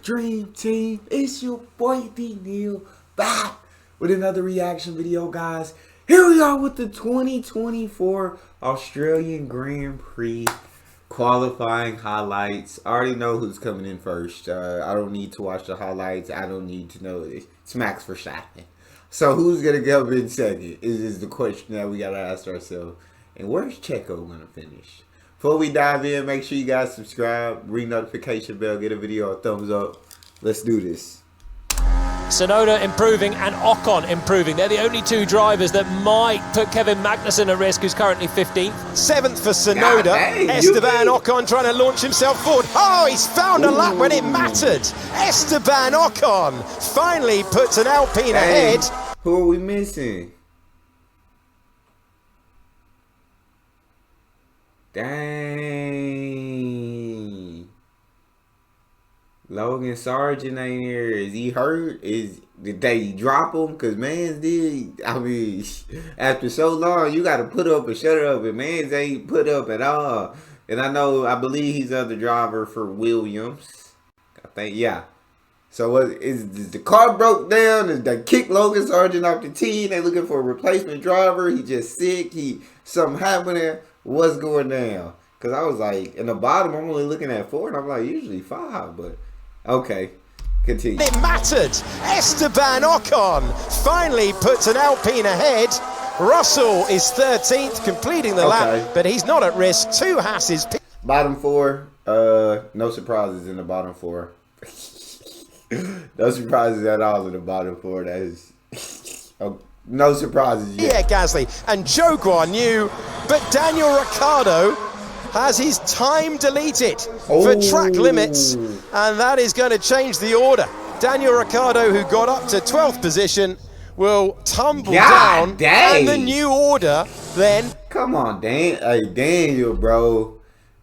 Dream Team? It's your boy D Neal back with another reaction video, guys. Here we are with the 2024 Australian Grand Prix qualifying highlights. I already know who's coming in first. I don't need to watch the highlights. I don't need to know this. It's Max Verstappen. So who's gonna come in second is the question that we gotta ask ourselves. And where's Checo gonna finish? Before we dive in, make sure you guys subscribe, ring notification bell, get a video a thumbs up. Let's do this. Tsunoda improving and Ocon improving. They're the only two drivers that might put Kevin Magnussen at risk, who's currently 15th. 7th for Tsunoda. Esteban Ocon trying to launch himself forward. Oh, he's found a lap when it mattered. Esteban Ocon finally puts an Alpine ahead. Who are we missing? Dang. Logan Sargent ain't here. Is he hurt? Did they drop him? Because Mans did. I mean, after so long, you got to put up and shut up. And Mans ain't put up at all. And I believe he's the other driver for Williams. I think, yeah. So is the car broke down? Is they kick Logan Sargent off the team? They looking for a replacement driver? He just sick? Something happening? What's going down? Because I was like, in the bottom, I'm only looking at 4, and I'm like, usually 5, but okay. Continue. It mattered. Esteban Ocon finally puts an Alpine ahead. Russell is 13th, completing the lap, but he's not at risk. 2 Hasses. Bottom 4, no surprises in the bottom 4. No surprises at all in the bottom 4. That is no surprises yet. Yeah, Gasly and Zhou Guan Yu, but Daniel Ricciardo has his time deleted for track limits, and that is going to change the order. Daniel Ricciardo, who got up to 12th position, will tumble down, and the new order then. Come on, Daniel, bro.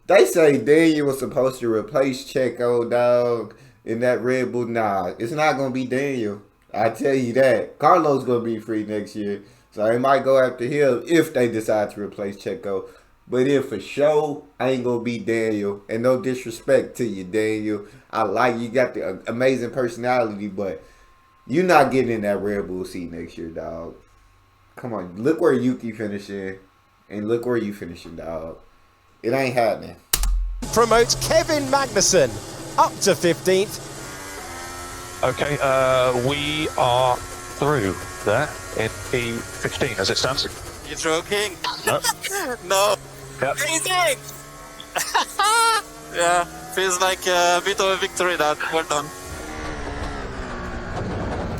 They say Daniel was supposed to replace Checo, dog, in that Red Bull. Nah, it's not going to be Daniel. I tell you that. Carlos going to be free next year, so they might go after him if they decide to replace Checo. But if for sure, I ain't gonna be Daniel. And no disrespect to you, Daniel. I like you, got the amazing personality, but you're not getting in that Red Bull seat next year, dog. Come on, look where Yuki finishing, and look where you finishing, dog. It ain't happening. Promotes Kevin Magnussen up to 15th. Okay, we are through there in P15 as it stands. You're joking? No. No. Yep. Amazing! Yeah, feels like a bit of a victory that. Well done.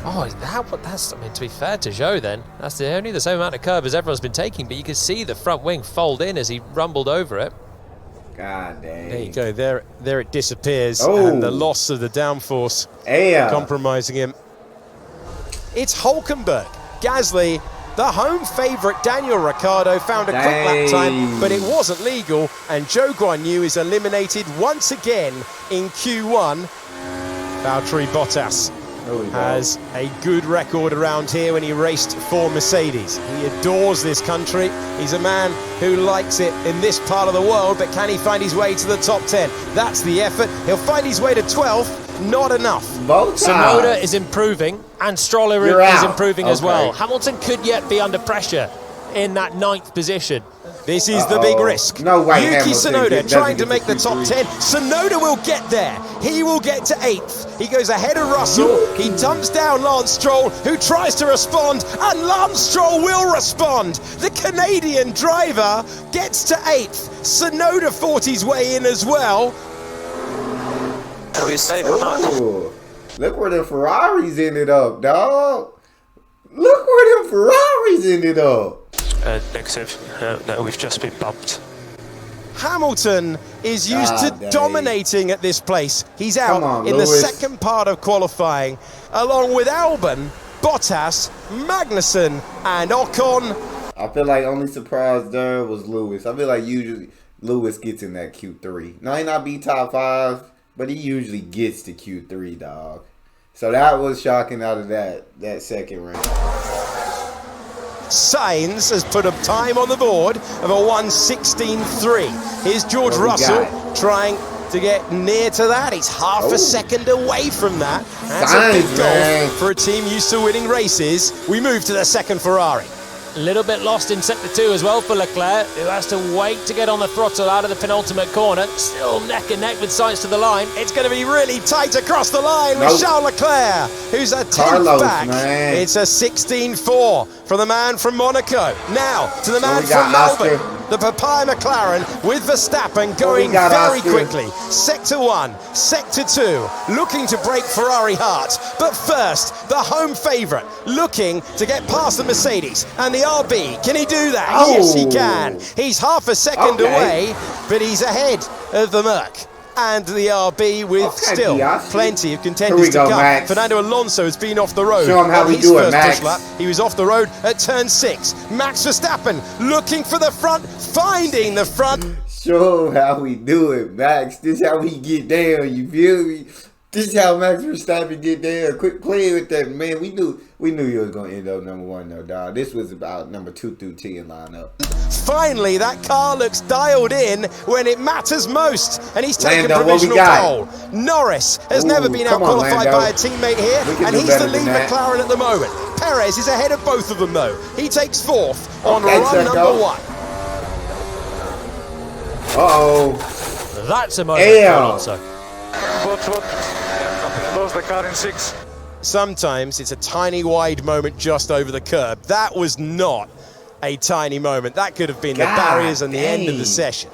Oh, that's, I mean, to be fair to Zhou then, that's only the same amount of curve as everyone's been taking, but you can see the front wing fold in as he rumbled over it. God dang. There you go, there it disappears, and the loss of the downforce compromising him. It's Hulkenberg. Gasly, the home favourite Daniel Ricciardo, found a quick lap time, but it wasn't legal, and Zhou Guan Yu is eliminated once again in Q1. Valtteri Bottas has a good record around here when he raced for Mercedes. He adores this country. He's a man who likes it in this part of the world, but can he find his way to the top 10? That's the effort. He'll find his way to 12th. Not enough. Tsunoda is improving, and Stroll is improving as well. Hamilton could yet be under pressure in that 9th position. This is the big risk. No way. Yuki Tsunoda trying to make the top 10. Tsunoda will get there. He will get to 8th. He goes ahead of Russell. He dumps down Lance Stroll, who tries to respond, and Lance Stroll will respond. The Canadian driver gets to 8th. Tsunoda fought his way in as well. Look where the Ferraris ended up, dog. Look where the Ferraris ended up. Negative. No, we've just been bumped. Hamilton is used to dominating at this place. He's out in the second part of qualifying, along with Albon, Bottas, Magnussen, and Ocon. I feel like only surprise there was Lewis. I feel like usually Lewis gets in that Q3. Now he not be top 5. But he usually gets to Q3, dog. So that was shocking out of that second round. Sainz has put a time on the board of a 1:16.3. Here's George Russell trying to get near to that. He's half a second away from that. That's Sainz, a big man. goal for a team used to winning races. We move to the second Ferrari. A little bit lost in sector 2 as well for Leclerc, who has to wait to get on the throttle out of the penultimate corner. Still neck and neck with Sainz to the line. It's going to be really tight across the line with Charles Leclerc, who's a 10th back. Man. It's a 16-4 for the man from Monaco. Now to the man we from got Melbourne. Oscar. The Papaya McLaren with Verstappen going got very Oscar. quickly. Sector 1, Sector 2, looking to break Ferrari hearts. But first, the home favourite, looking to get past the Mercedes and the RB. Can he do that? Oh. Yes, he can. He's half a second Okay. away, but he's ahead of the Merc and the RB with still Piastri. plenty of Here contenders we to go, come. Max. Fernando Alonso has been off the road. Show him how on we his do it, first Max. push lap. He was off the road at turn 6. Max Verstappen looking for the front, finding the front. Show him how we do it, Max. This how we get down, you feel me? This how Max Verstappen get down. Quit playing with that, man. We knew you was going to end up number 1, though, dog. This was about number 2 through 10 lineup. Finally, that car looks dialed in when it matters most, and he's taken Lando, what we provisional got? pole. Norris has never been come on, out-qualified Lando. by a teammate here, We can and do he's better the than lead that. McLaren at the moment. Perez is ahead of both of them, though. He takes 4th on Okay, run Checo. number 1. Uh-oh. That's a moment Ew. for Alonso. Lost the car in 6. Sometimes it's a tiny wide moment just over the curb. That was not a tiny moment. That could have been the God barriers and the end of dang. the session.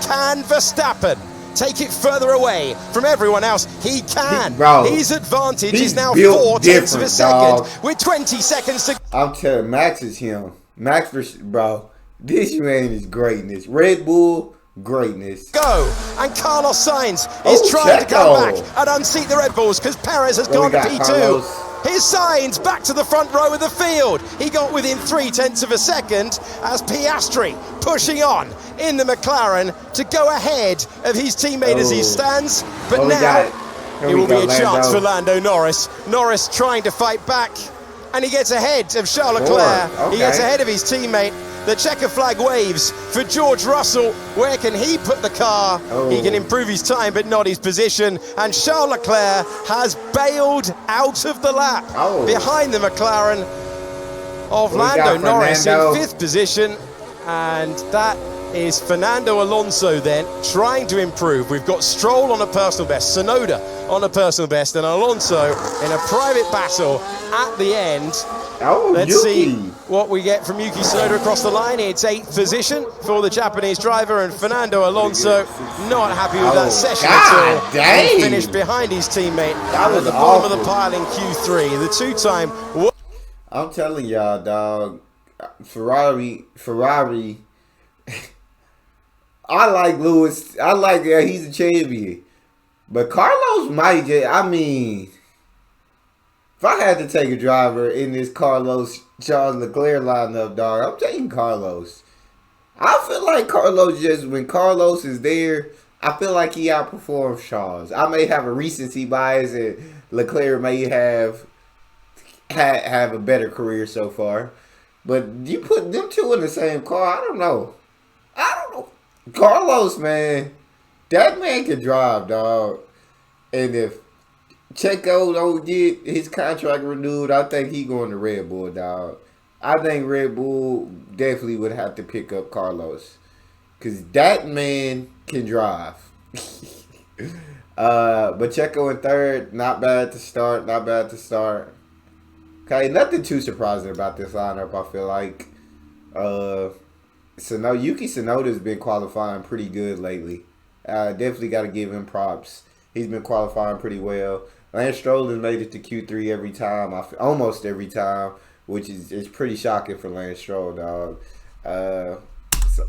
Can Verstappen take it further away from everyone else? He can. Bro, His advantage he's is now built 4 tenths of a different, second dog. with 20 seconds to I'm telling you, Max is him. Bro, this man is greatness. Red Bull, greatness. go. And Carlos Sainz Oh, is trying to come Checo. back and unseat the Red Bulls because Perez has Well, gone we to got P2. Carlos. Here's Sainz back to the front row of the field. He got within 3 tenths of a second as Piastri pushing on in the McLaren to go ahead of his teammate as he stands. But Well, we now got it. Here it we will go, be a chance Lando. for Lando Norris. Norris trying to fight back, and he gets ahead of Charles Leclerc. Okay. He gets ahead of his teammate. The checker flag waves for George Russell. Where can he put the car? He can improve his time, but not his position. And Charles Leclerc has bailed out of the lap behind the McLaren of Lando Norris in 5th position. And that is Fernando Alonso then trying to improve. We've got Stroll on a personal best, Tsunoda on a personal best, and Alonso in a private battle at the end. Let's see what we get from Yuki Tsunoda across the line. It's 8th position for the Japanese driver, and Fernando Alonso not happy with that session at all. Dang. He finished behind his teammate That at was the bottom of the awful. pile in Q3. The 2-time. I'm telling y'all, dog. Ferrari. I like Lewis. I like he's a champion. But Carlos might get, if I had to take a driver in this Charles Leclerc lineup, dog, I'm taking Carlos. I feel like when Carlos is there, I feel like he outperforms Charles. I may have a recency bias and Leclerc may have a better career so far. But you put them two in the same car, I don't know. Carlos, man, that man can drive, dog. And if Checo don't get his contract renewed, I think he going to Red Bull, dog. I think Red Bull definitely would have to pick up Carlos. Because that man can drive. But Checo in 3rd, not bad to start. Okay, nothing too surprising about this lineup, I feel like. Yuki Tsunoda's been qualifying pretty good lately. Definitely got to give him props. He's been qualifying pretty well. Lance Stroll has made it to Q3 every time, almost every time, which is pretty shocking for Lance Stroll, dog.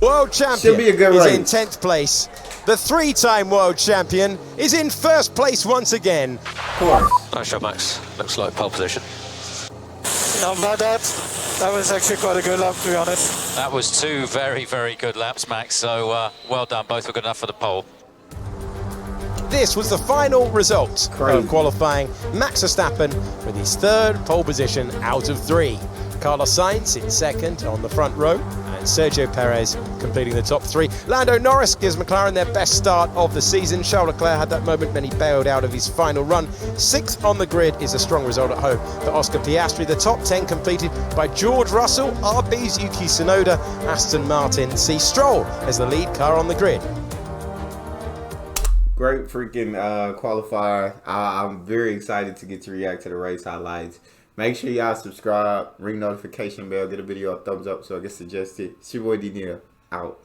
World champion should be a good is race. in 10th place. The 3-time world champion is in 1st place once again. Of course. Nice shot, Max. Looks like pole position. Not bad, that was actually quite a good lap, to be honest. That was 2 very, very good laps, Max, so well done. Both were good enough for the pole. This was the final result Crazy. of qualifying. Max Verstappen with his 3rd pole position out of 3. Carlos Sainz in 2nd on the front row, and and Sergio Perez completing the top 3. Lando Norris gives McLaren their best start of the season. Charles Leclerc had that moment when he bailed out of his final run. 6th on the grid is a strong result at home for Oscar Piastri. The top 10 completed by George Russell, RB's Yuki Tsunoda, Aston Martin, C. Stroll as the lead car on the grid. Great freaking qualifier. I'm very excited to get to react to the race highlights. Make sure y'all subscribe, ring notification bell, get a video a thumbs up so I get suggested. It's your boy Neal, out.